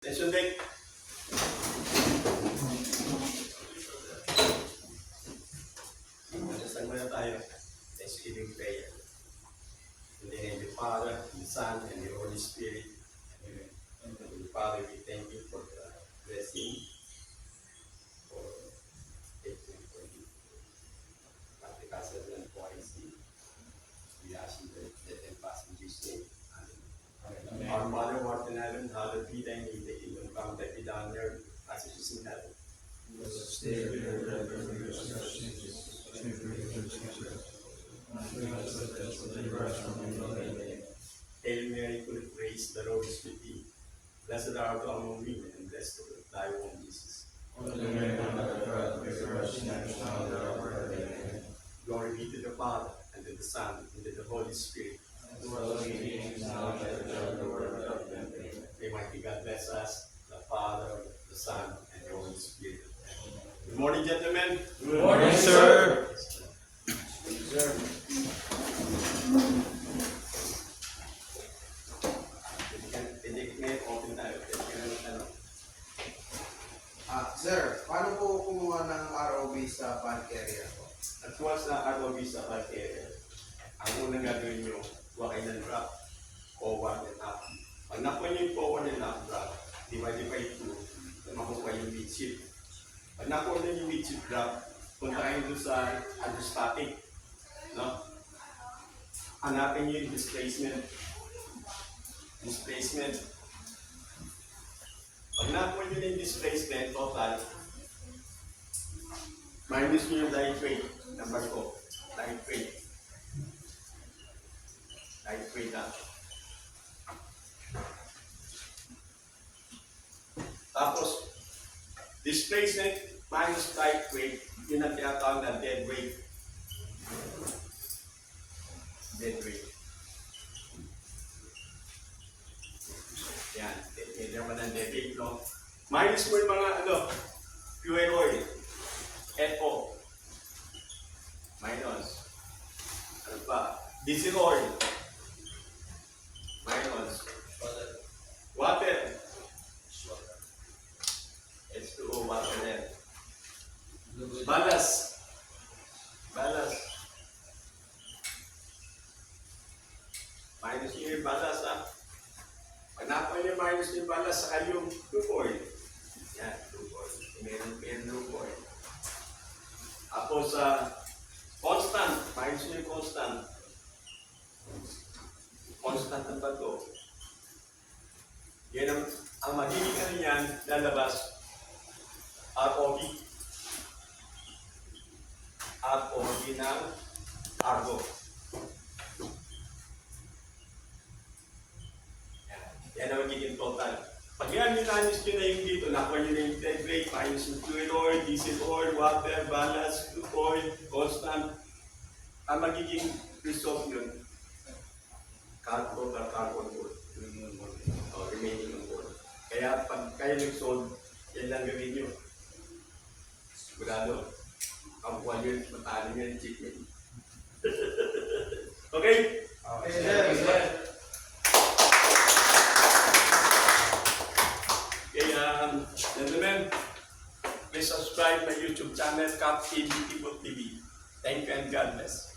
Attention deck. Malasang muna tayo. Thanksgiving prayer. In the name of the Father, and the Son, and the Holy Spirit. Amen. And the Father, we thank you for the blessing, for taking for you. At the castle and poison, we ask you that them pass in Jesus' name. Amen. Our Mother, who art in heaven, hallowed be thy name. Thy kingdom come, thy will be done on earth as it is in heaven. Stay with your bread and forgive us our sins. Hail Mary, full of grace, the Lord is with thee. Blessed art thou among women, and blessed is thy womb, Jesus. Glory be to the Father, and to the Son, and to the Holy Spirit. May mighty God bless us, the Father, the Son, and the Holy Spirit. Good morning, gentlemen. Good morning, sir. Sir, paano po kumuha ng ROB sa bank area po? At once na ROB sa back area, ang unang gagawin nyo, huwag kayo ng drop, forward and up. Pag nakuha nyo yung forward and up drop, divide by 2, na makuha yung midship. Pag nakuha nyo yung midship drop, punta kayo doon sa static. No? Hanapin nyo yung displacement. Pag nakuha nyo yung displacement, total, minus nyo yung light weight. Number ko, light weight. Light weight na. Tapos, displacement minus light weight, yun ang tinatawag na dead weight. Dead weight. Yan, hindi naman ang dead weight, no? Minus mo yung mga, fuel oil. FO. Minus. Ano pa? Diesel oil. Minus. Water. H2O, water then. Ballast. Minus nyo yung ballast, ha? Pag nakuha nyo minus yung ballast, saka yung lube oil. Yan, lube oil. Meron lube oil. Tapos, constant. Minus nyo yung constant. Constant ang bato. Yan ang magiging ano yan, lalabas, ROV. ROV ng argo. Yan ang magiging total. Pag yan, minanis nyo na yung dito, nakuha nyo na yung dead weight, minus yung fuel oil, diesel oil, water, ballast, lube oil, constant. Ang magiging result yun, carbon or carbon gold. Remaining on board. Kaya pag kayo nag-solve, yan lang gawin nyo. Sigurado, kabuhan yun, matalo nyo yung chicken. Okay? Okay, sir. Okay, gentlemen, please subscribe my YouTube channel, Cap TV, People TV. Thank you and God bless.